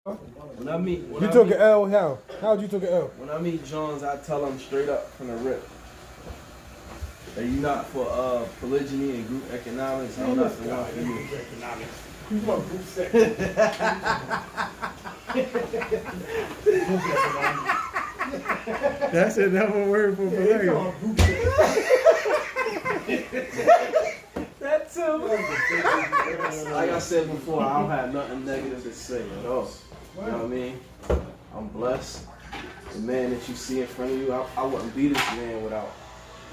When I meet, You took an L, how? How'd you took an L? When I meet Jones, I tell him straight up from the rip. Are you not for polygyny and group economics? I'm not the one for you. You want group sex? That's another word for polygamy. That too. Like I said before, I don't have nothing negative to say at all. You know what I mean? I'm blessed. The man that you see in front of you, I wouldn't be this man without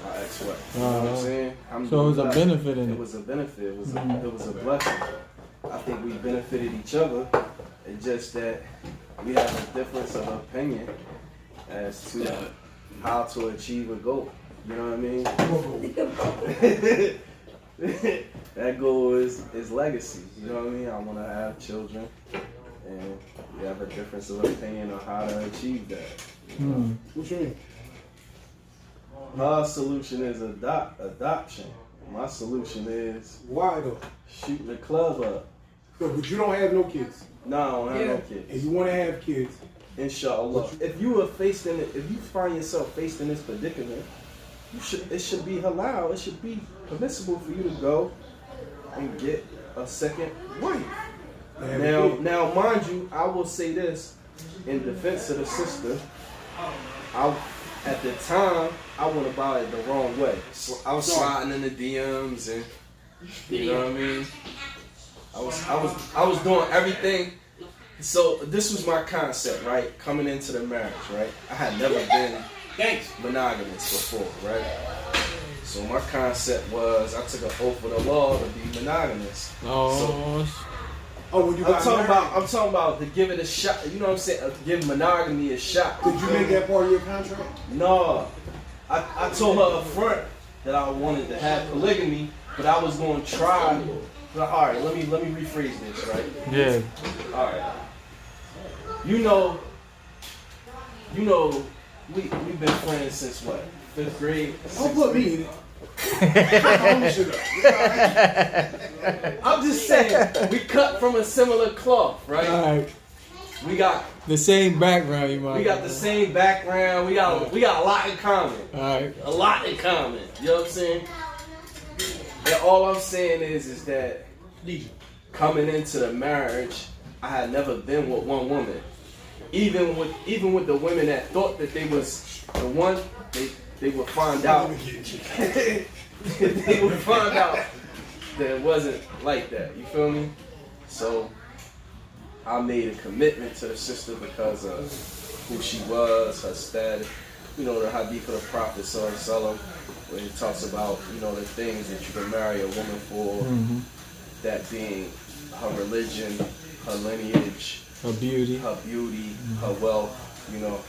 my ex-wife. You know what I'm saying? So it was a benefit in it. It was a benefit. It was a blessing. I think we benefited each other. It's just that we have a difference of opinion as to how to achieve a goal. You know what I mean? That goal is legacy. You know what I mean? I want to have children, and we have a difference of opinion on how to achieve that. What you mean? Her solution is adoption. My solution is Why though? shooting the club up. But you don't have no kids. No, I don't have no And kids. you want to have kids. Inshallah. If you find yourself faced in this predicament, it should be halal. It should be permissible for you to go and get a second wife. Now, mind you, I will say this in defense of the sister. At the time, I went about it the wrong way. So I was sliding in the DMs and you know what I mean. I was doing everything. So this was my concept, right? Coming into the marriage, right? I had never been monogamous before, right? So my concept was I took an oath of the law to be monogamous. When you got married? I'm talking about to give it a shot. You know what I'm saying? Give monogamy a shot. Did you make that part of your contract? No. I told her up front that I wanted to have polygamy, but I was going to try. But all right, let me rephrase this, right? Yeah. All right. You know, we've been friends since what? 5th grade? Don't put me in it. I'm just saying, we cut from a similar cloth, right? All right. We got the same background, you might. We got the same background. We got a lot in common. All right. A lot in common. You know what I'm saying? And all I'm saying is that coming into the marriage, I had never been with one woman. Even with the women that thought that they was the one, they would find out. They would find out that it wasn't like that. You feel me? So I made a commitment to the sister because of who she was, her status. You know, the hadith of the Prophet Sallallahu, where he talks about, you know, the things that you can marry a woman for, that being her religion, her lineage, her beauty, her wealth, you know.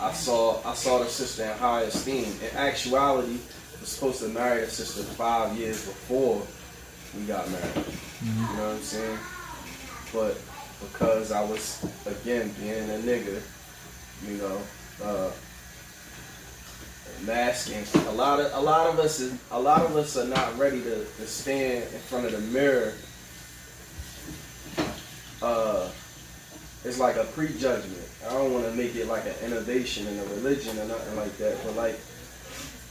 I saw the sister in high esteem. In actuality, I was supposed to marry the sister 5 years before we got married. You know what I'm saying? But because I was, again, being a nigga, you know, masking. A lot of us are not ready to stand in front of the mirror. It's like a prejudgment. I don't want to make it like an innovation in a religion or nothing like that, but like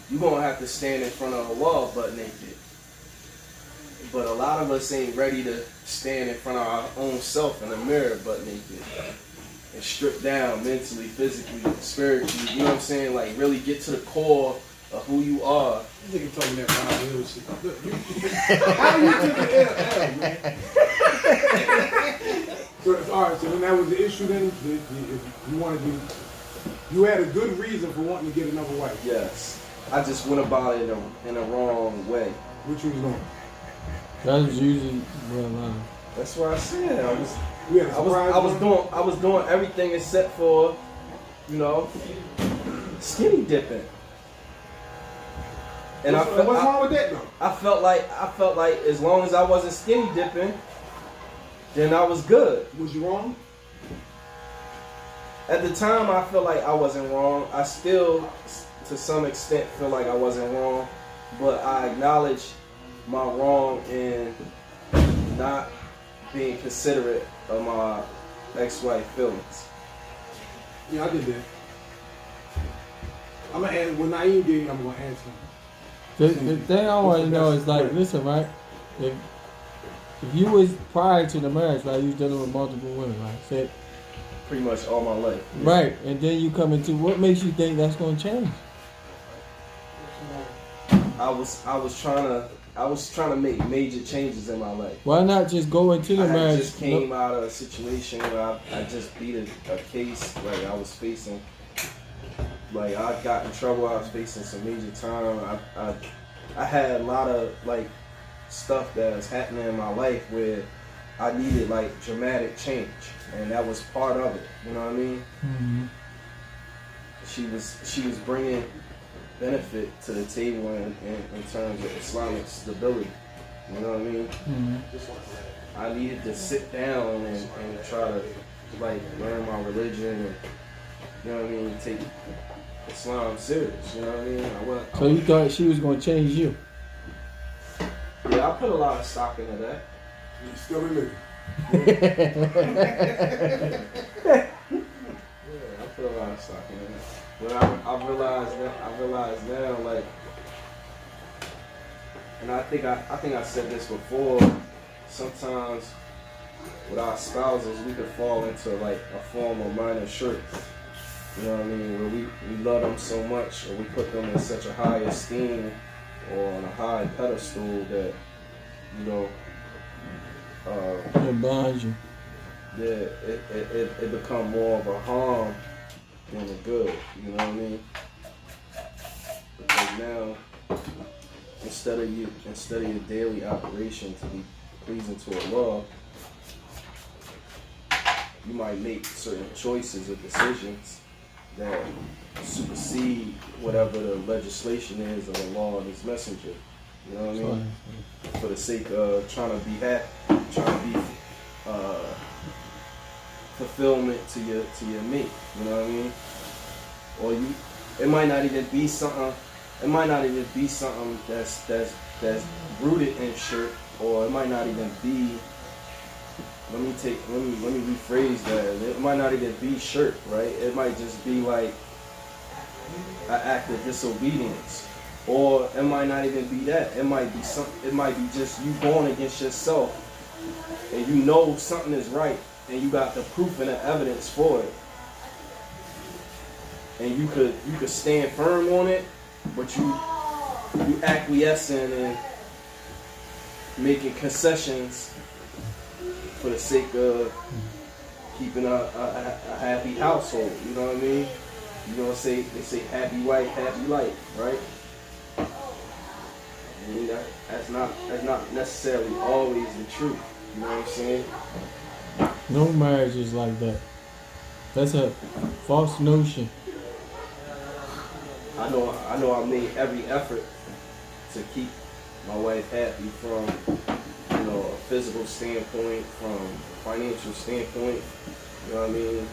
you're gonna have to stand in front of a wall butt naked. But a lot of us ain't ready to stand in front of our own self in the mirror butt naked and strip down mentally, physically, spiritually. You know what I'm saying? Like really get to the core of who you are. This nigga told me that Ron Hill shit. How you took the L, man? So, all right, so then that was the issue then? You had a good reason for wanting to get another wife? Yes. I just went about it in a wrong way. What you was doing? That's usually That's what I said. I was doing everything except for, you know, skinny dipping. And what's wrong with that though? I felt like as long as I wasn't skinny dipping, then I was good. Was you wrong? At the time, I felt like I wasn't wrong. I still, to some extent, feel like I wasn't wrong, but I acknowledge my wrong in not being considerate of my ex-wife feelings. Yeah, I did that. I'm gonna ask when Naeem did. I'm gonna ask him. The thing I want to know is like, listen, right? If you was prior to the marriage, right, you was dealing with multiple women, right? Say, Pretty much all my life. right, and then you come into what makes you think that's gonna change? I was trying to make major changes in my life. Why not just go into the I marriage? just came out of a situation where I just beat a case. Like I was facing, like I got in trouble. I was facing some major time. I had a lot of like stuff that was happening in my life where I needed like dramatic change, and that was part of it. You know what I mean? Mm-hmm. She was bringing benefit to the table in terms of Islamic stability. You know what I mean? Mm-hmm. I needed to sit down and try to like learn my religion and, you know what I mean, take Islam serious. You know what I mean? So you thought she was gonna change you? Yeah, I put a lot of stock into that. You still religion. Yeah, I put a lot of stock into that. But I realized now, like, and I think I said this before. Sometimes with our spouses, we could fall into like a form of minor shirk. You know what I mean? Where we love them so much, or we put them in such a high esteem or on a high pedestal that, you know, It blinds you. yeah, it become more of a harm than a good. You know what I mean? Because now, instead of your daily operation to be pleasing to Allah, you might make certain choices or decisions that supersede whatever the legislation is of Allah and His Messenger. You know what I mean? For the sake of trying to be happy, trying to be fulfillment to your mate. You know what I mean? Or it might not even be something. It might not even be something that's rooted in shirk, or it might not even be. Let me rephrase that. It might not even be shirk, right? It might just be like an act of disobedience, or it might not even be that. It might be It might be just you going against yourself, and you know something is right, and you got the proof and the evidence for it, and you could stand firm on it, but you acquiescing and making concessions for the sake of keeping a happy household. You know what I mean? You know, they say happy wife, happy life, right? I mean, that's not necessarily always the truth. You know what I'm saying? No marriage is like that. That's a false notion. I know I made every effort to keep my wife happy from, you know, a physical standpoint, from a financial standpoint. You know what I mean?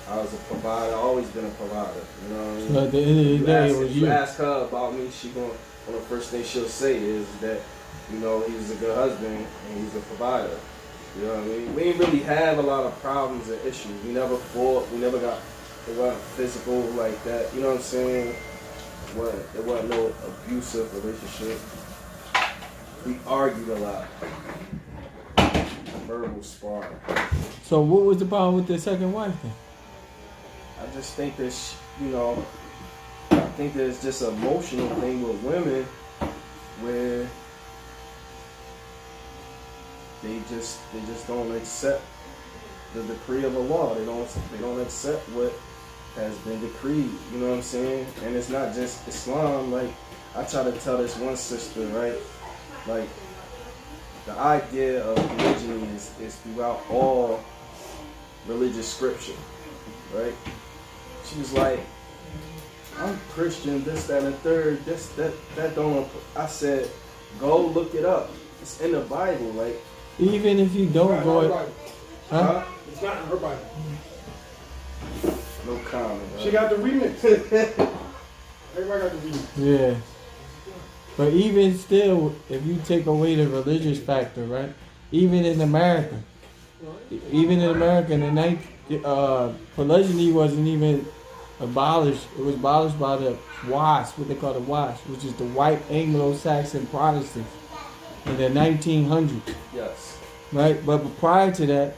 I was a provider. I've always been a provider. You know what I mean? So at the end of the day, it was If you. you ask her about me, one of the first things she'll say is that, you know, he's a good husband and he's a provider. You know what I mean? We didn't really have a lot of problems and issues. We never fought. We never got, it wasn't physical like that. You know what I'm saying? It wasn't no abusive relationship. We argued a lot. Verbal sparring. So what was the problem with the second wife then? I just think there's, you know, I think there's just an emotional thing with women where they just don't accept the decree of Allah. They don't accept what has been decreed. You know what I'm saying? And it's not just Islam. Like I try to tell this one sister, right? Like the idea of polygyny is throughout all religious scripture, right? She was like, I'm Christian, this, that, and the third, that don't. I said, go look it up. It's in the Bible, like. Even if you don't go it, huh? It's not in her Bible. No comment. She got the remix. Everybody got the remix. Yeah. But even still, if you take away the religious factor, right? even in America, polygyny wasn't even abolished. It was abolished by the WASP, what they call the WASP, which is the White Anglo-Saxon Protestants in the 1900s. Yes. Right? But prior to that,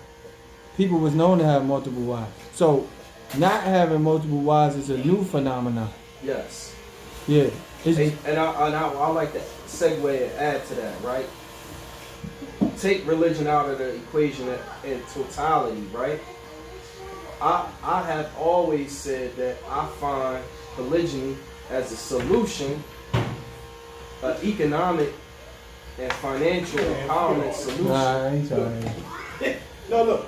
people was known to have multiple wives. So, not having multiple wives is a new phenomenon. Yes. Yeah. And I like to segue and add to that, right? Take religion out of the equation in totality, right? I have always said that I find polygyny as a solution, an economic and financial empowerment solution. Nah, I ain't sorry. No, look.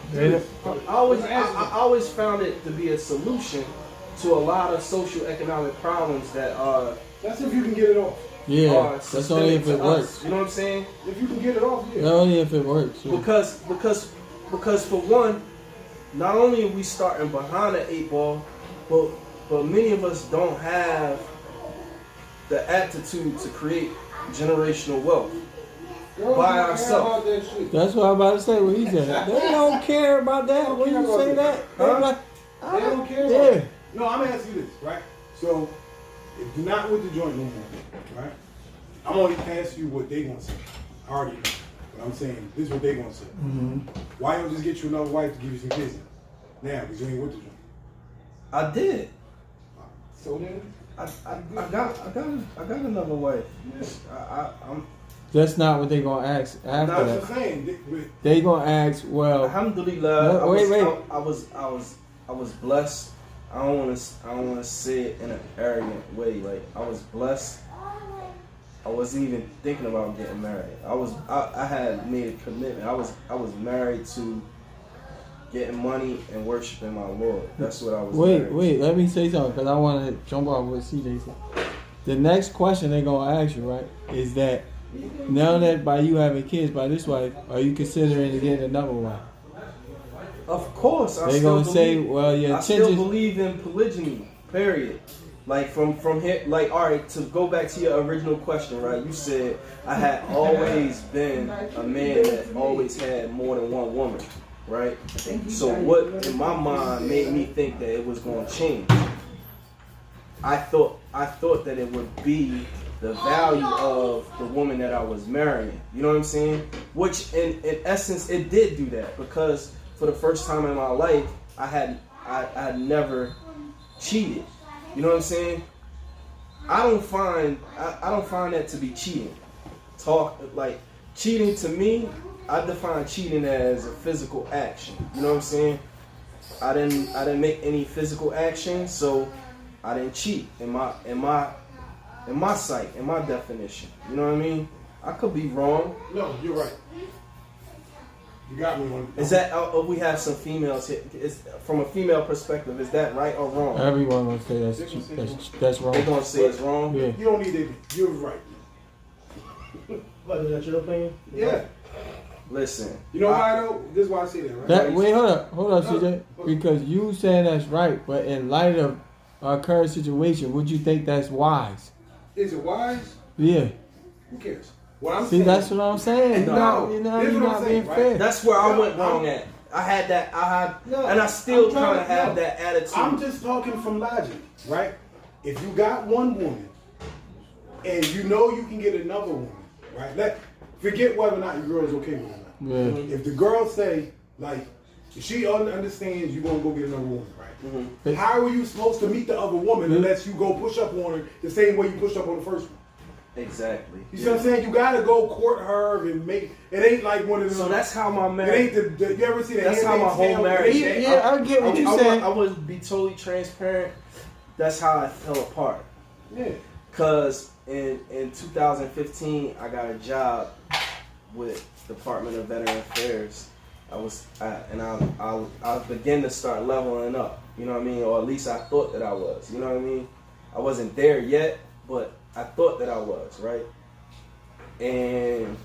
I always found it to be a solution to a lot of social economic problems that are. That's if you can get it off. Yeah, that's only if it works. You know what I'm saying? If you can get it off, yeah. That's only if it works. Yeah. Because for one, not only are we starting behind the 8 ball, but many of us don't have the aptitude to create generational wealth by ourselves. That's what I'm about to say. What he said. They don't care about that. When you say that, they're like, They don't care about yeah. it. No, I'm gonna ask you this, right? So, if you're not with the joint no more, right? I'm gonna ask you what they gonna say. I already know. But I'm saying, this is what they gonna say. Mm-hmm. Why don't you just get you another wife to give you some kids now? Because you ain't with the joint. I did. So then? I got another wife. I'm. That's not what they gonna ask after No, that. I'm saying. They gonna ask, well, Alhamdulillah. wait. I was blessed. I don't want to say it in an arrogant way. Like, I was blessed. I wasn't even thinking about getting married. I had made a commitment. I was married to getting money and worshiping my Lord. That's what I was. Wait. Let me say something because I want to jump off what CJ said. The next question they gonna ask you, right, is that now that by you having kids by this wife, are you considering to get another wife? Of course, They gonna say, well, your I still intentions. believe in polygyny. Period. Like from here, like, all right. To go back to your original question, right? You said I had always been a man that always had more than one woman, right? So what in my mind made me think that it was going to change? I thought that it would be the value of the woman that I was marrying. You know what I'm saying? Which in essence it did do that, because for the first time in my life I had never cheated. You know what I'm saying? I don't find that to be cheating. Like, cheating to me, I define cheating as a physical action. You know what I'm saying? I didn't make any physical action, so I didn't cheat in my sight, in my definition. You know what I mean? I could be wrong. No, you're right. You got me on. Is that we have some females here? Is from a female perspective, is that right or wrong? Everyone gonna say that's wrong. They're gonna say it's wrong. Yeah. You don't need it. You're right. What, is that your opinion? Yeah. Listen. You know why though? This is why I say that, right? Wait, hold up, CJ. Because you saying that's right, but in light of our current situation, would you think that's wise? Is it wise? Yeah. Who cares? What I'm See, saying. that's what I'm saying. No. You're This is not what I'm being saying, fair. right? That's where I went wrong at. And I still kind of have that attitude. I'm just talking from logic, right? If you got one woman and you know you can get another woman, right? Forget whether or not your girl is okay with it or not. Yeah. If the girl say, like, if she understands you're going to go get another woman, right? Mm-hmm. How are you supposed to meet the other woman unless you go push up on her the same way you pushed up on the first one? Exactly. You see what I'm saying? You gotta go court her and make it ain't like one of them. So that's how my It marriage. ain't you ever see that? That's how my whole marriage. Yeah, I get what you saying. I would be totally transparent. That's how I fell apart. Yeah. Cause in 2015 I got a job with Department of Veteran Affairs. I began to start leveling up. You know what I mean? Or at least I thought that I was. You know what I mean? I wasn't there yet, but I thought that I was, right? And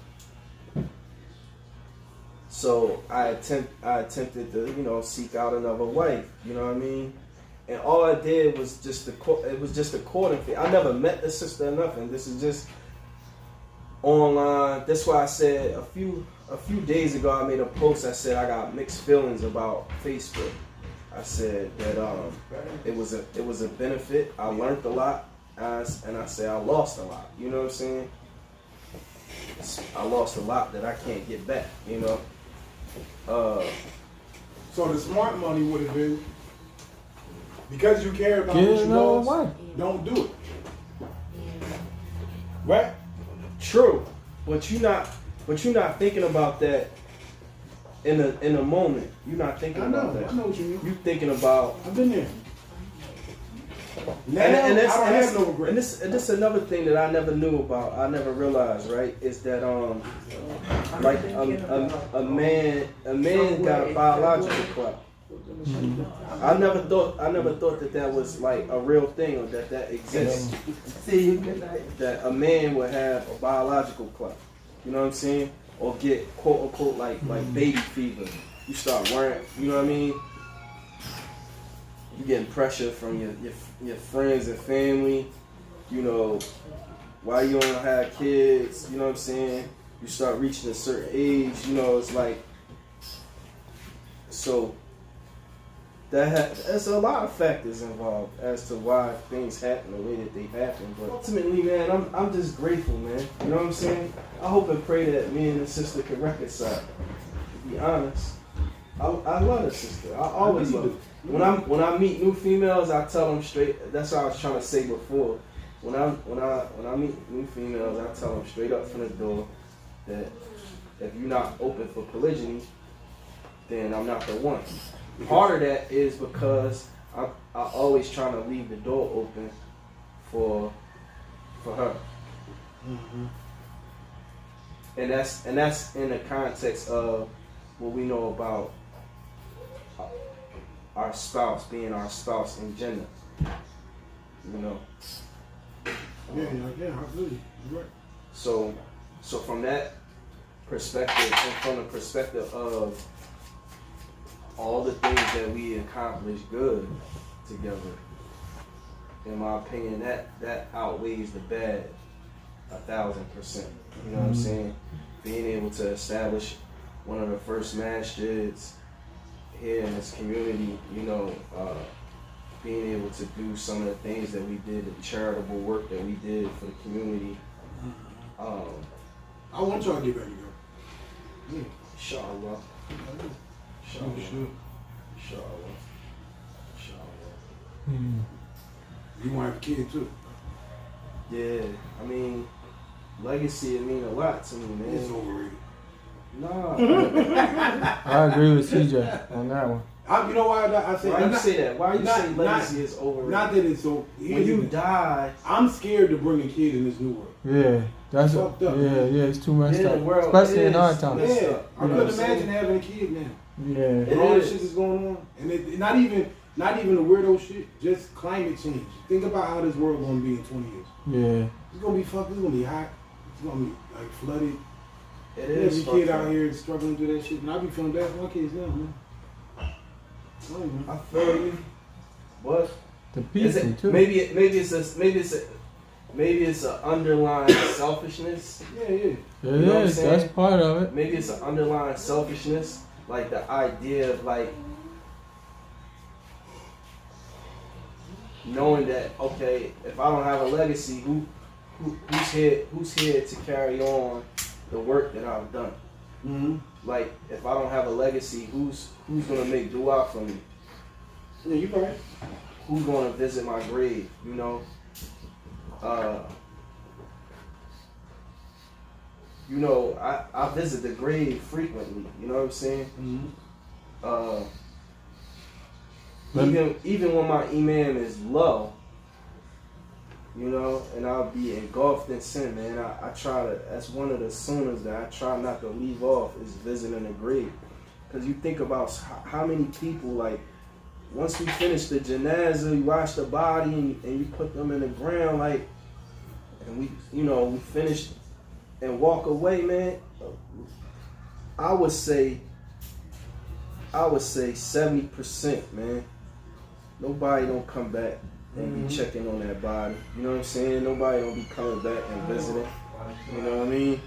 so I attempted to, seek out another wife. You know what I mean? And all I did was it was just a courting thing. I never met the sister or nothing. This is just online. That's why I said a few days ago I made a post. I said I got mixed feelings about Facebook. I said that it was a benefit. I learned a lot, and I said I lost a lot. You know what I'm saying? I lost a lot that I can't get back. You know. So the smart money would have been, because you care about Get what you another lost, wife. don't do it. Right? True, but you're not thinking about that in a moment. You're not thinking about that. I know what you mean. You thinking about. I've been there. Now, And I don't have no regrets. and this another thing that I never knew about. I never realized, right? Is that like a man got a biological clock. I never thought that was like a real thing, or that exists. That a man would have a biological clock. You know what I'm saying? Or get quote unquote like baby fever. You start worrying. You know what I mean? You getting pressure from your friends and family. You know, why you don't have kids. You know what I'm saying? You start reaching a certain age. You know, it's like so. There's a lot of factors involved as to why things happen the way that they happen. But ultimately, man, I'm just grateful, man. You know what I'm saying? I hope and pray that me and the sister can reconcile. To be honest, I love the sister. I always love her. When I meet new females, I tell them straight. That's what I was trying to say before. When I meet new females, I tell them straight up from the door that if you're not open for polygyny, then I'm not the one. Part of that is because I always trying to leave the door open for her, and that's in the context of what we know about our spouse being our spouse in gender. You know. Yeah, absolutely. You're right. So from that perspective, and from the perspective of all the things that we accomplished good together, in my opinion, that outweighs the bad 1,000%. You know what I'm saying? Being able to establish one of the first masjids here in this community, you know, being able to do some of the things that we did, the charitable work that we did for the community. I want y'all to get ready to go. Inshallah. Inshallah. You want to have a kid too? Yeah, I mean, legacy, it mean a lot to me, man. It's overrated. Nah. I agree with CJ on that one. You know why I say Why you say that? Why you say legacy is overrated? Not that it's so. When you die, I'm scared to bring a kid in this new world. Yeah, that's fucked up. Yeah, it's too messed Yeah, up, the world especially in is our time. messed Yeah, up. I You know couldn't what I'm imagine saying? having a kid now. Yeah, And all this shit that's going on, and not even the weirdo shit, just climate change. Think about how this world gonna be in 20 years. yeah. It's gonna be fucked. It's gonna be hot. It's gonna be like flooded. It is. Every kid out here struggling through that shit, and I be feeling bad for my kids now, man. I feel you. What? The Is people it, too. maybe it's an underlying selfishness. Yeah. It You know what I'm is. saying? That's part of it. Maybe it's an underlying selfishness, like the idea of like knowing that, okay, if I don't have a legacy, who's here to carry on the work that I've done? Mm-hmm. Like, if I don't have a legacy, who's gonna make dua for me? Yeah, you right. Who's gonna visit my grave? You know. I visit the grave frequently. You know what I'm saying? Mm-hmm. Even when my imam is low, you know, and I'll be engulfed in sin, man. I try to. That's one of the sunnahs that I try not to leave off is visiting the grave, because you think about how many people, like, once we finish the janazah, you wash the body and you put them in the ground, like, and we finish and walk away, man. I would say 70%, man. Nobody don't come back and be checking on that body. You know what I'm saying? Nobody don't be coming back and visiting. You know what I mean?